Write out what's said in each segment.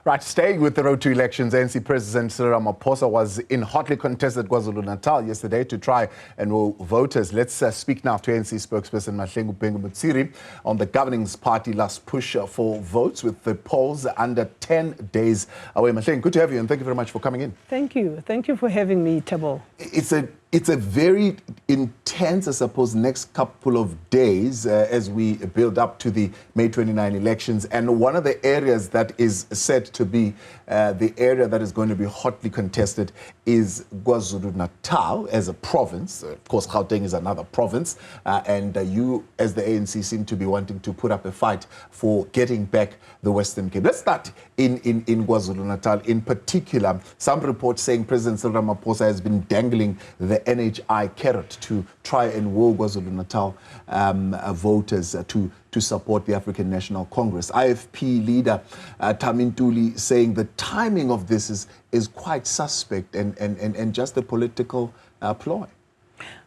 Right, staying with the road to elections, ANC President Cyril Ramaphosa was in hotly contested KwaZulu-Natal yesterday to try and woo voters. Let's speak now to ANC spokesperson Mahlengi Bhengu-Motsiri on the governing party last push for votes with the polls under 10 days away. Mahlengi, good to have you and thank you very much for coming in. Thank you. Thank you for having me, Tabo. It's a very intense, I suppose, next couple of days as we build up to the May 29 elections. And one of the areas that is said to be the area that is going to be hotly contested is KwaZulu-Natal as a province. Of course, Gauteng is another province. And you, as the ANC, seem to be wanting to put up a fight for getting back the Western Cape. Let's start in KwaZulu-Natal. In particular, some reports saying President Cyril Ramaphosa has been dangling the NHI carrot to try and woo KwaZulu-Natal voters to support the African National Congress. IFP leader Tamintuli saying the timing of this is quite suspect and just a political ploy.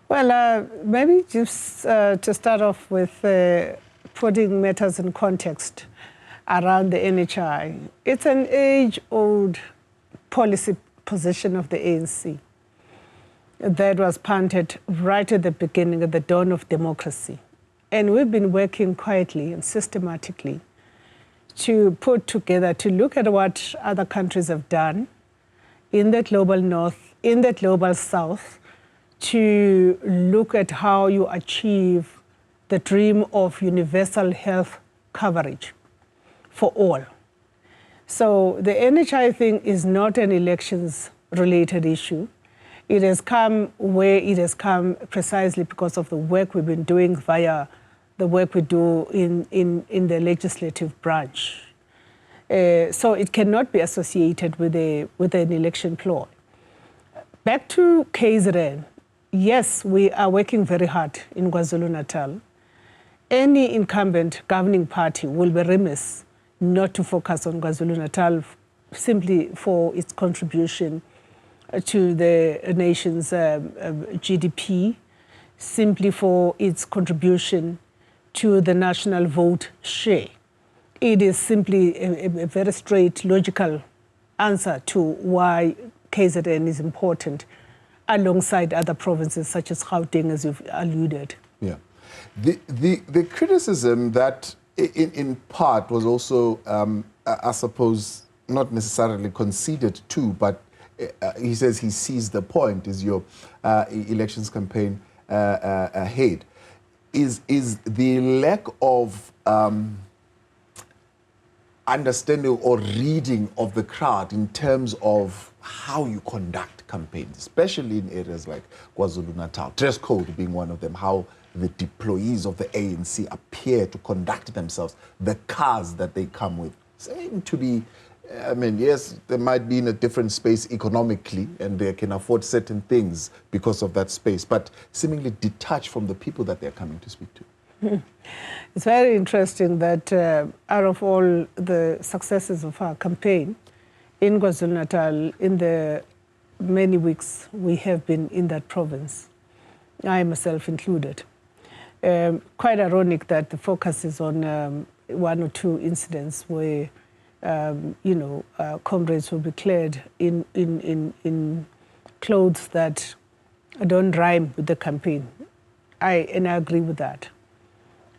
Well, maybe just to start off with putting matters in context around the NHI. It's an age-old policy position of the ANC that was planted right at the beginning, at the dawn of democracy. And we've been working quietly and systematically to put together, to look at what other countries have done in the global north, in the global south, to look at how you achieve the dream of universal health coverage for all. So the NHI thing is not an elections-related issue. It has come where it has come precisely because of the work we've been doing via the work we do in the legislative branch. So it cannot be associated with an election ploy. Back to KZN, yes, we are working very hard in KwaZulu-Natal. Any incumbent governing party will be remiss not to focus on KwaZulu-Natal simply for its contribution to the nation's GDP, simply for its contribution to the national vote share. It is simply a very straight, logical answer to why KZN is important alongside other provinces such as Gauteng, as you've alluded. Yeah. The criticism that in part was also, I suppose, not necessarily conceded to, but he says he sees the point, is your elections campaign ahead, is the lack of understanding or reading of the crowd in terms of how you conduct campaigns, especially in areas like KwaZulu-Natal, dress code being one of them, how the deployees of the ANC appear to conduct themselves, the cars that they come with, seem to be, I mean, yes, they might be in a different space economically and they can afford certain things because of that space, but seemingly detached from the people that they're coming to speak to. It's very interesting that out of all the successes of our campaign in KwaZulu-Natal, in the many weeks we have been in that province, I myself included, quite ironic that the focus is on one or two incidents where comrades will be clad in clothes that don't rhyme with the campaign. And I agree with that.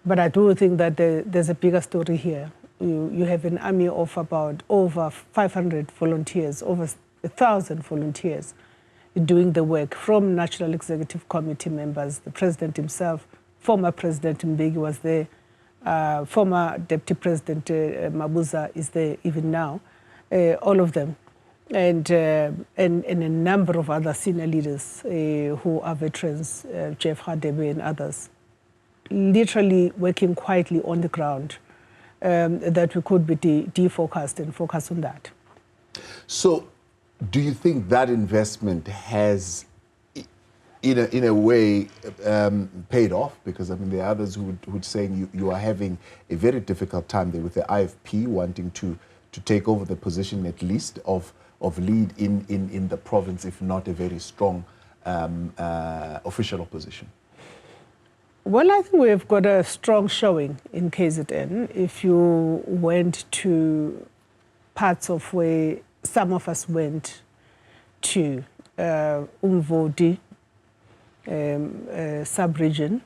But I do think that there's a bigger story here. You have an army of about over 500 volunteers, over 1,000 volunteers doing the work, from National Executive Committee members, the President himself, former President Mbeki was there, former Deputy President Mabuza is there even now, all of them, and a number of other senior leaders who are veterans, Jeff Hadebe and others, literally working quietly on the ground, that we could be defocused and focus on that. So do you think that investment has in a way paid off? Because I mean, there are others who would say you are having a very difficult time there with the IFP wanting to take over the position at least of lead in the province, if not a very strong official opposition. Well, I think we've got a strong showing in KZN. If you went to parts of where some of us went to, Umvoti sub-region,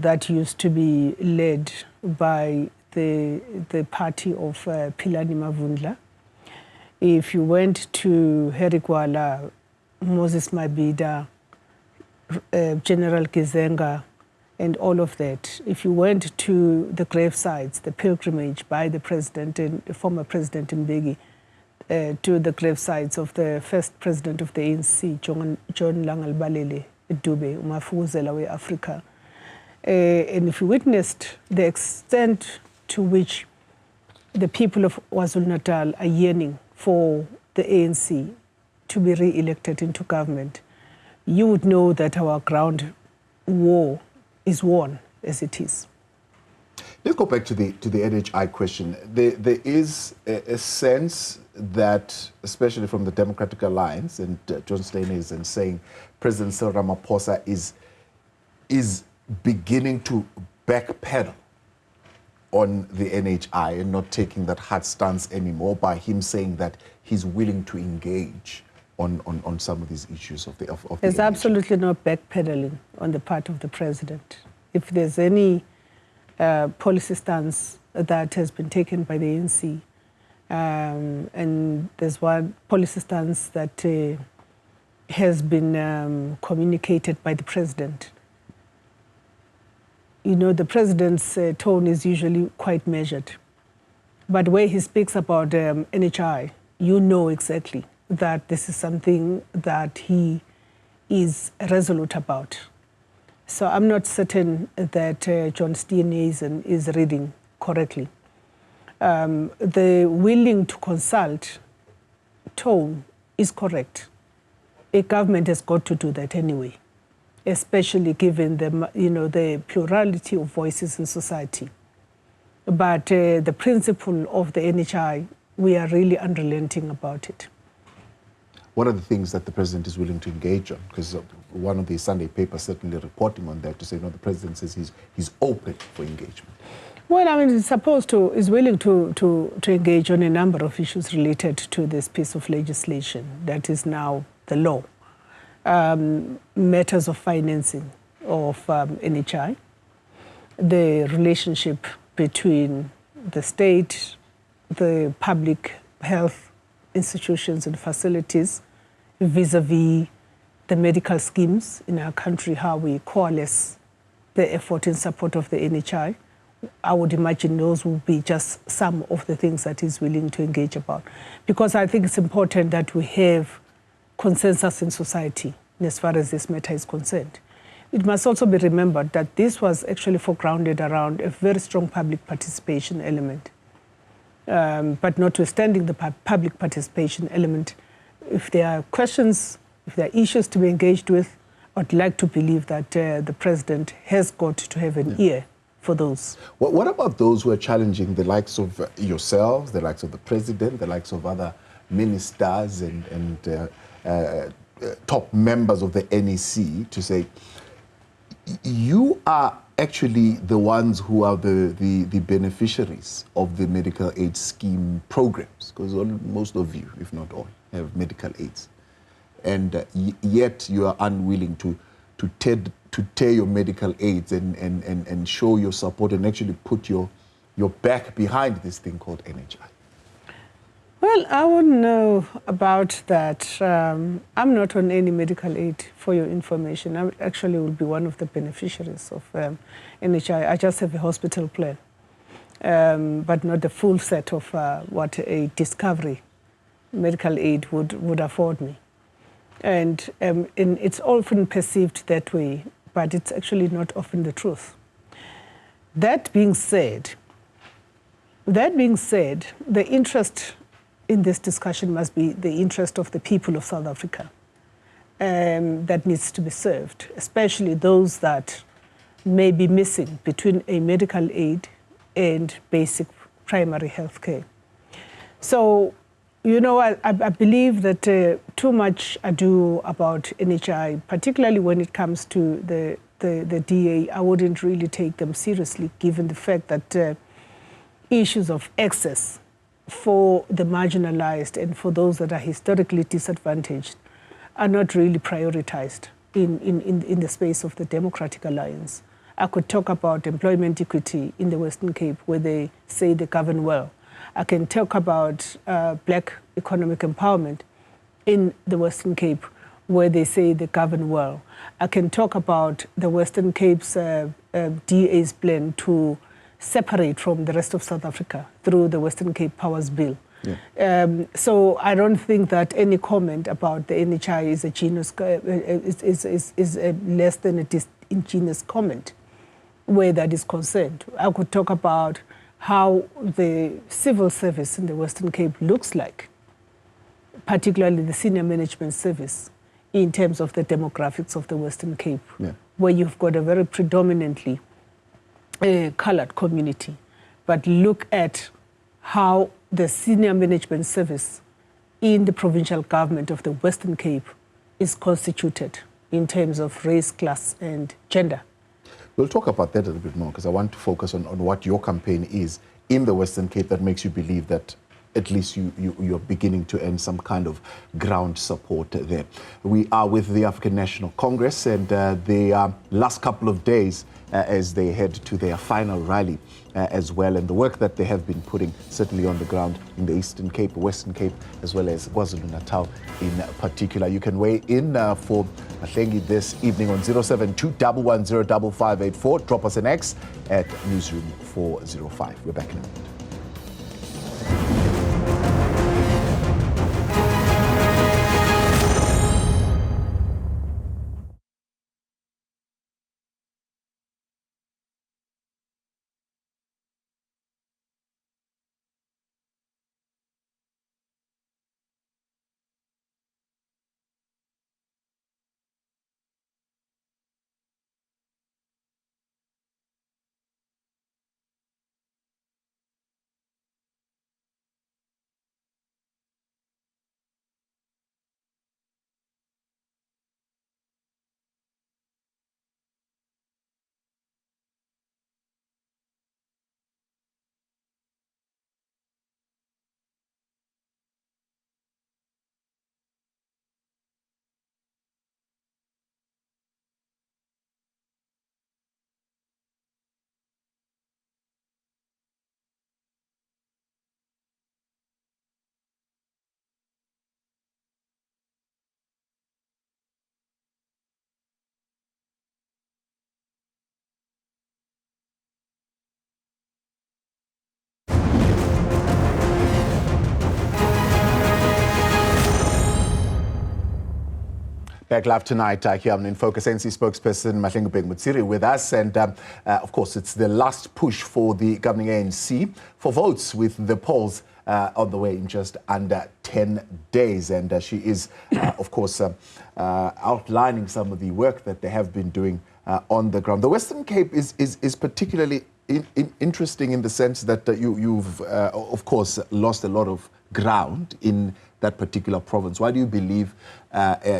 that used to be led by the party of Philani Mavundla. If you went to Herikwala, Moses Mabida, General Kizenga, and all of that. If you went to the gravesites, the pilgrimage by the president and the former President Mbeki, to the gravesites of the first president of the ANC, John Langalbalele Dube, Umafuzela we Africa. And if you witnessed the extent to which the people of KwaZulu-Natal are yearning for the ANC to be re-elected into government, you would know that our ground war is won as it is. Let's go back to the NHI question. There is a sense that, especially from the Democratic Alliance, and John Steiner is saying President Cyril Ramaphosa is beginning to backpedal on the NHI and not taking that hard stance anymore, by him saying that he's willing to engage on some of these issues of the There's NHI. absolutely no backpedaling on the part of the president. If there's any policy stance that has been taken by the ANC, and there's one policy stance that has been communicated by the president. You know, the president's tone is usually quite measured. But where he speaks about NHI, you know exactly that this is something that he is resolute about. So I'm not certain that John Steenhuisen is reading correctly. The willing to consult tone is correct. A government has got to do that anyway, especially given the plurality of voices in society. But the principle of the NHI, we are really unrelenting about it. What are the things that the president is willing to engage on? Because one of the Sunday papers certainly reporting on that to say, no, the president says he's open for engagement. Well, I mean, is willing to engage on a number of issues related to this piece of legislation that is now the law. Matters of financing of NHI, the relationship between the state, the public health institutions and facilities vis-a-vis the medical schemes in our country, how we coalesce the effort in support of the NHI. I would imagine those will be just some of the things that he's willing to engage about. Because I think it's important that we have consensus in society as far as this matter is concerned. It must also be remembered that this was actually foregrounded around a very strong public participation element. But notwithstanding the public participation element, if there are questions, if there are issues to be engaged with, I'd like to believe that the president has got to have an ear for those. What about those who are challenging the likes of yourselves, the likes of the president, the likes of other ministers and top members of the NEC to say, you are actually the ones who are the beneficiaries of the medical aid scheme programs, because most of you, if not all, have medical aids. And yet you are unwilling to tear your medical aids and show your support and actually put your back behind this thing called NHI. Well, I wouldn't know about that. I'm not on any medical aid, for your information. I actually will be one of the beneficiaries of NHI. I just have a hospital plan, but not the full set of what a Discovery medical aid would afford me. And it's often perceived that way, but it's actually not often the truth. That being said, the interest in this discussion must be the interest of the people of South Africa that needs to be served, especially those that may be missing between a medical aid and basic primary health care. So, you know, I believe that too much ado about NHI, particularly when it comes to the DA, I wouldn't really take them seriously, given the fact that issues of access for the marginalized and for those that are historically disadvantaged are not really prioritized in the space of the Democratic Alliance. I could talk about employment equity in the Western Cape, where they say they govern well. I can talk about black economic empowerment in the Western Cape, where they say they govern well. I can talk about the Western Cape's DA's plan to separate from the rest of South Africa through the Western Cape Powers Bill. Yeah. So I don't think that any comment about the NHI is a genius, is a less than a ingenious comment where that is concerned. I could talk about how the civil service in the Western Cape looks like, particularly the senior management service, in terms of the demographics of the Western Cape, where you've got a very predominantly colored community. But look at how the senior management service in the provincial government of the Western Cape is constituted in terms of race, class, and gender. We'll talk about that a little bit more, because I want to focus on what your campaign is in the Western Cape that makes you believe that at least you're beginning to earn some kind of ground support there. We are with the African National Congress, and the last couple of days as they head to their final rally as well, and the work that they have been putting certainly on the ground in the Eastern Cape, Western Cape, as well as KwaZulu-Natal in particular. You can weigh in for Mahlengi this evening on 072-110-5584. Drop us an X at Newzroom 405. We're back in a minute. Back live tonight here on In Focus. ANC spokesperson Mahlengi Bhengu-Motsiri with us, and of course it's the last push for the governing ANC for votes, with the polls on the way in just under 10 days. And she is, of course, outlining some of the work that they have been doing on the ground. The Western Cape is particularly interesting in the sense that you've, of course, lost a lot of ground in that particular province. Why do you believe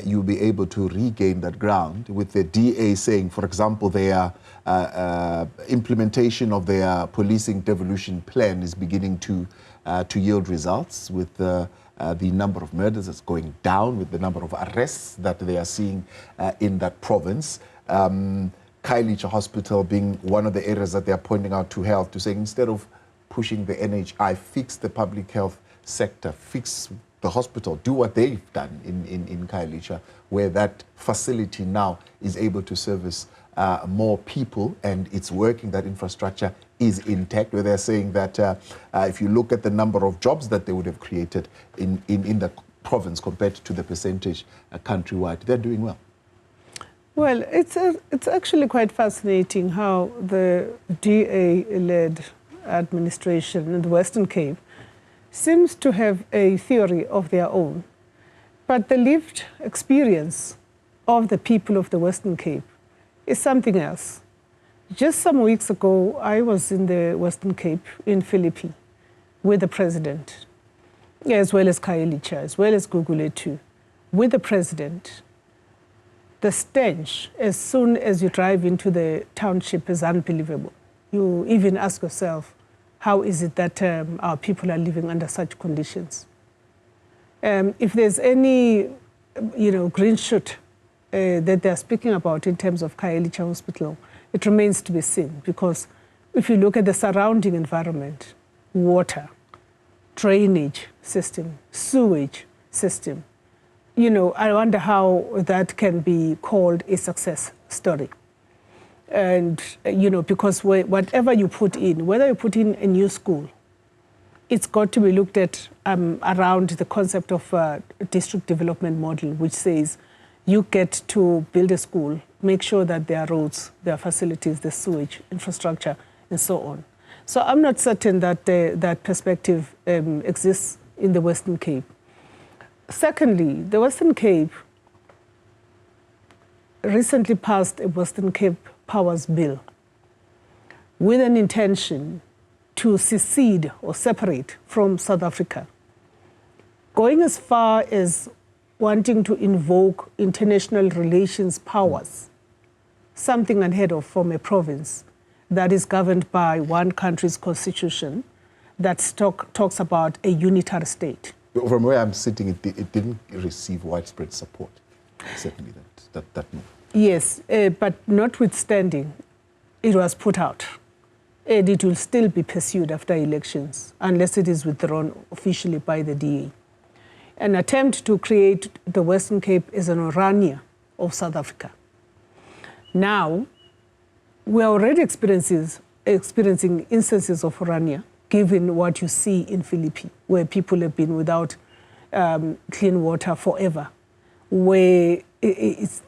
you'll be able to regain that ground, with the DA saying, for example, their implementation of their policing devolution plan is beginning to yield results, with the number of murders that's going down, with the number of arrests that they are seeing in that province? Khayelitsha Hospital being one of the areas that they are pointing out to health, to say instead of pushing the NHI, fix the public health sector, fix the hospital, do what they've done in Khayelitsha, where that facility now is able to service more people, and it's working, that infrastructure is intact, where they're saying that if you look at the number of jobs that they would have created in the province compared to the percentage countrywide, they're doing well. Well, it's actually quite fascinating how the DA-led administration in the Western Cape seems to have a theory of their own, but the lived experience of the people of the Western Cape is something else. Just some weeks ago, I was in the Western Cape in Philippi with the president, as well as Khayelitsha, as well as Gugulethu, with the president. The stench, as soon as you drive into the township, is unbelievable. You even ask yourself, how is it that our people are living under such conditions. If there's any, green shoot that they're speaking about in terms of Khayelitsha Hospital, it remains to be seen, because if you look at the surrounding environment, water, drainage system, sewage system, I wonder how that can be called a success story. And, because whatever you put in, whether you put in a new school, it's got to be looked at around the concept of a district development model, which says you get to build a school, make sure that there are roads, there are facilities, the sewage, infrastructure, and so on. So I'm not certain that that perspective exists in the Western Cape. Secondly, the Western Cape recently passed a Western Cape Powers Bill with an intention to secede or separate from South Africa, going as far as wanting to invoke international relations powers, something unheard of from a province that is governed by one country's constitution that talks about a unitary state. From where I'm sitting, it didn't receive widespread support, certainly that move. Yes, but notwithstanding, it was put out. And it will still be pursued after elections, unless it is withdrawn officially by the DA. An attempt to create the Western Cape as an Orania of South Africa. Now, we are already experiencing instances of Orania, given what you see in Philippi, where people have been without clean water forever, where it's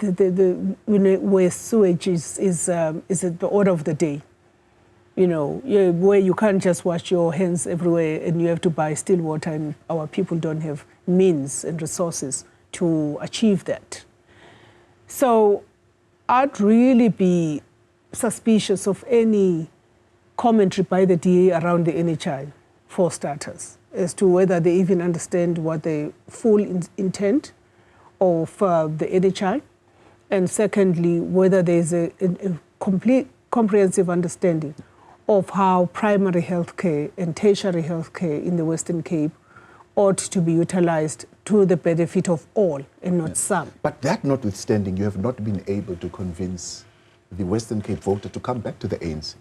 where sewage is at the order of the day. Where you can't just wash your hands everywhere and you have to buy still water, and our people don't have means and resources to achieve that. So I'd really be suspicious of any commentary by the DA around the NHI, for starters, as to whether they even understand what the full intent of the NHI, and secondly, whether there's a complete comprehensive understanding of how primary healthcare and tertiary healthcare in the Western Cape ought to be utilized to the benefit of all and not some. But that notwithstanding, you have not been able to convince the Western Cape voter to come back to the ANC.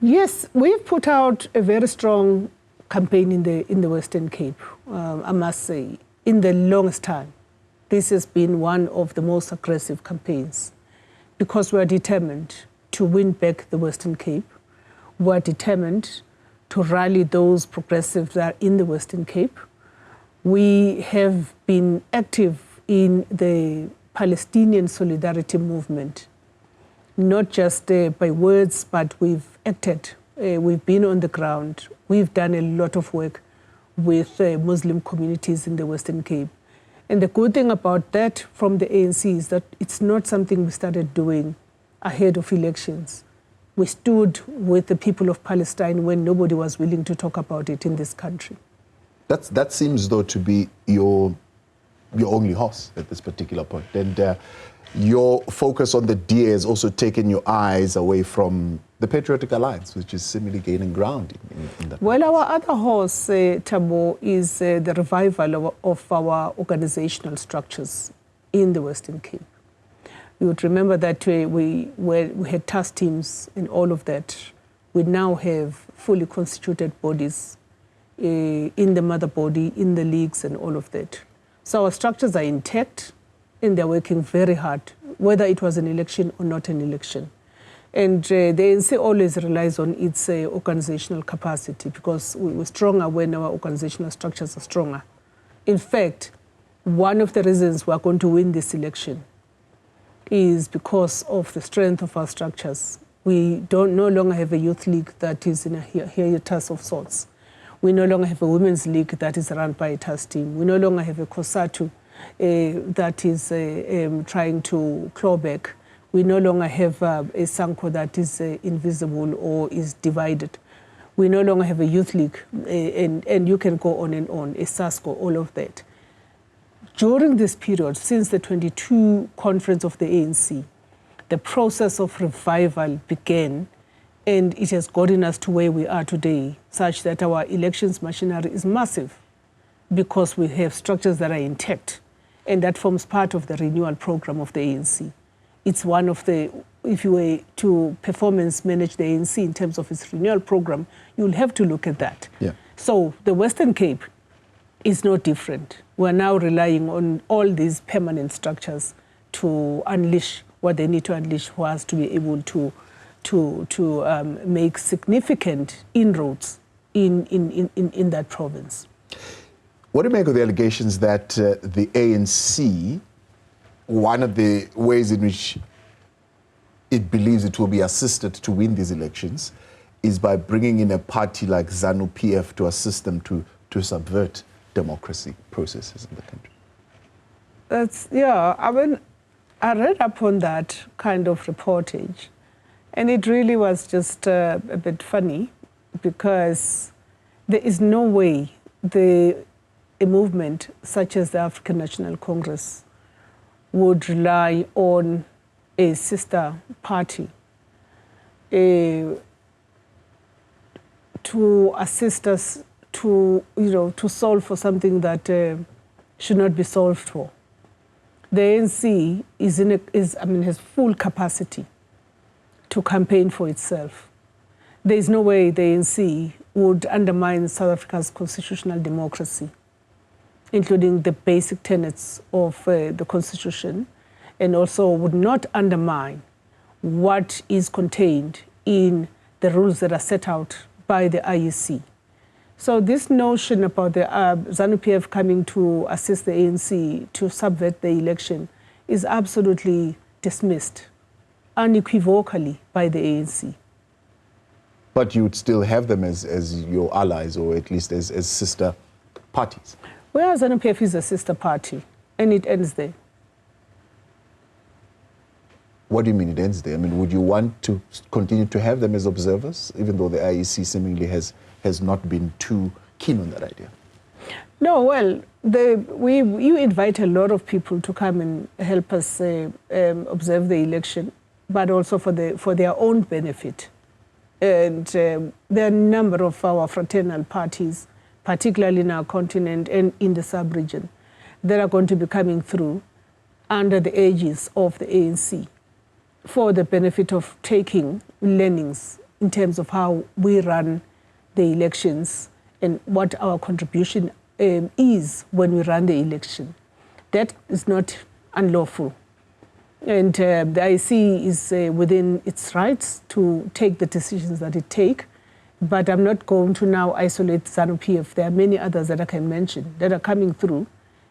Yes, we've put out a very strong campaign in the Western Cape, I must say. In the longest time, this has been one of the most aggressive campaigns, because we're determined to win back the Western Cape. We're determined to rally those progressives that are in the Western Cape. We have been active in the Palestinian solidarity movement, not just by words, but we've acted. We've been on the ground. We've done a lot of work with Muslim communities in the Western Cape. And the good thing about that from the ANC is that it's not something we started doing ahead of elections. We stood with the people of Palestine when nobody was willing to talk about it in this country. That seems, though, to be your only horse at this particular point. And your focus on the DA has also taken your eyes away from the Patriotic Alliance, which is seemingly gaining ground in that. Well, our other horse, Thabo, is the revival of our organizational structures in the Western Cape. You would remember that we had task teams and all of that. We now have fully constituted bodies in the mother body, in the leagues and all of that. So our structures are intact and they're working very hard, whether it was an election or not an election. And the ANC always relies on its organizational capacity, because we're stronger when our organizational structures are stronger. In fact, one of the reasons we're going to win this election is because of the strength of our structures. We no longer have a youth league that is in a hiatus of sorts. We no longer have a women's league that is run by a task team. We no longer have a COSATU that is trying to claw back. We no longer have a SANCO that is invisible or is divided. We no longer have a youth league, and you can go on and on, a SASCO, all of that. During this period, since the 22 conference of the ANC, the process of revival began And it has gotten us to where we are today, such that our elections machinery is massive because we have structures that are intact. And that forms part of the renewal program of the ANC. It's one of the, if you were to performance manage the ANC in terms of its renewal program, you'll have to look at that. Yeah. So the Western Cape is no different. We're now relying on all these permanent structures to unleash what they need to unleash for us to be able to make significant inroads in that province. What do you make of the allegations that the ANC, one of the ways in which it believes it will be assisted to win these elections is by bringing in a party like Zanu PF to assist them to subvert democracy processes in the country? That's, yeah, I mean, I read up on that kind of reportage, and it really was just a bit funny because there is no way a movement such as the African National Congress would rely on a sister party to assist us to solve for something that should not be solved for. The ANC has full capacity to campaign for itself. There is no way the ANC would undermine South Africa's constitutional democracy, including the basic tenets of the Constitution, and also would not undermine what is contained in the rules that are set out by the IEC. So this notion about the Zanu PF coming to assist the ANC to subvert the election is absolutely dismissed unequivocally by the ANC. But you would still have them as your allies, or at least as sister parties? Well, Zanu PF is a sister party, and it ends there. What do you mean it ends there? I mean, would you want to continue to have them as observers, even though the IEC seemingly has not been too keen on that idea? No, well, you invite a lot of people to come and help us observe the election, but also for their own benefit. And there are a number of our fraternal parties, particularly in our continent and in the sub-region, that are going to be coming through under the aegis of the ANC for the benefit of taking learnings in terms of how we run the elections and what our contribution is when we run the election. That is not unlawful. And the IEC is within its rights to take the decisions that it takes. But I'm not going to now isolate Zanu PF. There are many others that I can mention that are coming through,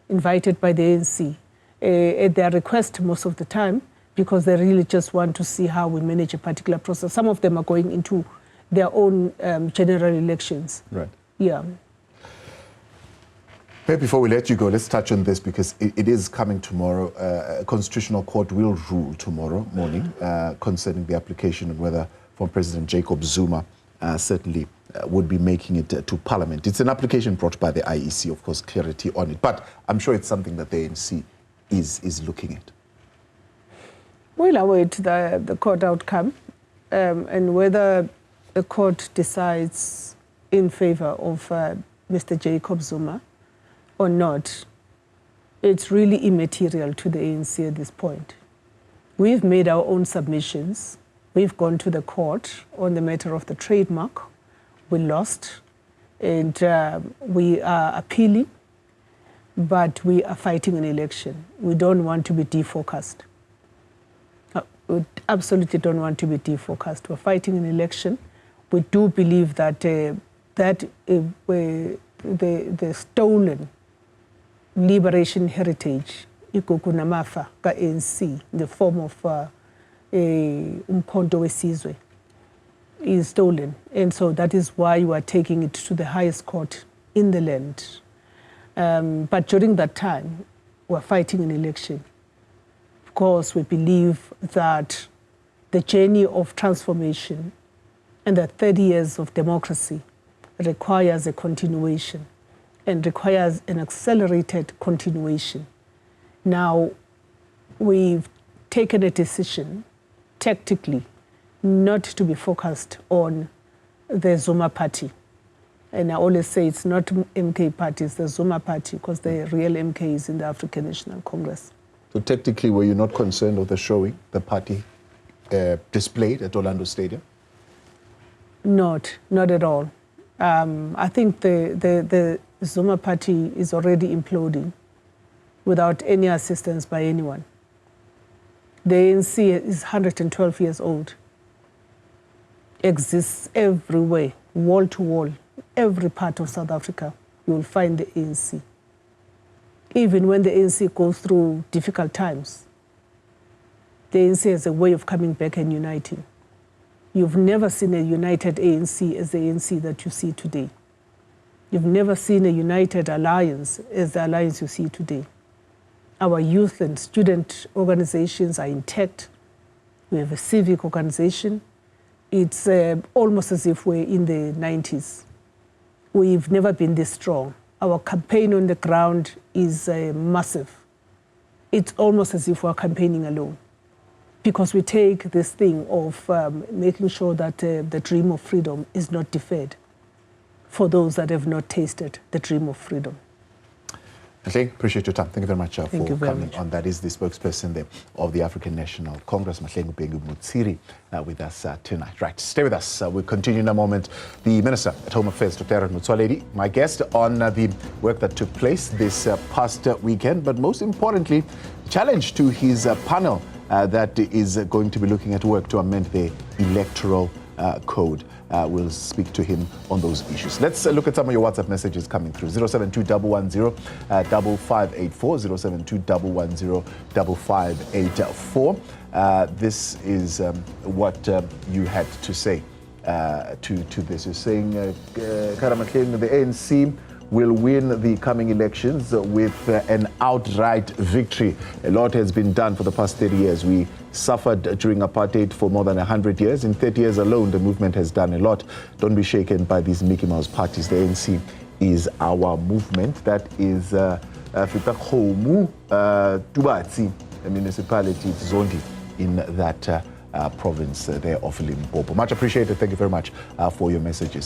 invited by the ANC at their request most of the time, because they really just want to see how we manage a particular process. Some of them are going into their own general elections. Right. Yeah. Maybe before we let you go, let's touch on this because it is coming tomorrow. A constitutional court will rule tomorrow morning concerning the application of whether former President Jacob Zuma certainly would be making it to Parliament. It's an application brought by the IEC, of course, clarity on it. But I'm sure it's something that the ANC is looking at. We'll await the court outcome and whether the court decides in favor of Mr. Jacob Zuma or not. It's really immaterial to the ANC at this point. We've made our own submissions. We've gone to the court on the matter of the trademark. We lost, and we are appealing, but we are fighting an election. We don't want to be defocused. We absolutely don't want to be defocused. We're fighting an election. We do believe that the stolen liberation heritage, ikukunamafa ka ANC, in the form of umkhonto wesizwe, is stolen. And so that is why we are taking it to the highest court in the land. But during that time, we're fighting an election. Of course, we believe that the journey of transformation and the 30 years of democracy requires a continuation and requires an accelerated continuation. Now, we've taken a decision tactically not to be focused on the Zuma party. And I always say it's not MK party, it's the Zuma party, because the real MK is in the African National Congress. So technically, were you not concerned of the showing the party displayed at Orlando Stadium? Not at all. I think the Zuma party is already imploding without any assistance by anyone. The ANC is 112 years old, exists everywhere, wall to wall, every part of South Africa, you will find the ANC. Even when the ANC goes through difficult times, the ANC has a way of coming back and uniting. You've never seen a united ANC as the ANC that you see today. You've never seen a united alliance as the alliance you see today. Our youth and student organizations are intact. We have a civic organization. It's almost as if we're in the 90s. We've never been this strong. Our campaign on the ground is massive. It's almost as if we're campaigning alone, because we take this thing of making sure that the dream of freedom is not deferred for those that have not tasted the dream of freedom. Okay, appreciate your time. Thank you very much for coming on. That is the spokesperson there of the African National Congress, Mahlengi Bhengu-Motsiri, with us tonight. Right, stay with us. We'll continue in a moment. The Minister at Home Affairs, Dr. Motsoaledi, my guest on the work that took place this past weekend, but most importantly, challenge to his panel that is going to be looking at work to amend the electoral code. We'll speak to him on those issues. Let's look at some of your WhatsApp messages coming through. 072-110-5584, 072-110-5584. This is what you had to say to this. You're saying, Karamateng, the ANC will win the coming elections with an outright victory. A lot has been done for the past 30 years. We suffered during apartheid for more than 100 years. In 30 years alone, the movement has done a lot. Don't be shaken by these Mickey Mouse parties. The ANC is our movement. That is Fitahomu Tubatsi, a municipality, Zondi, in that province there of Limpopo. Much appreciated. Thank you very much for your messages.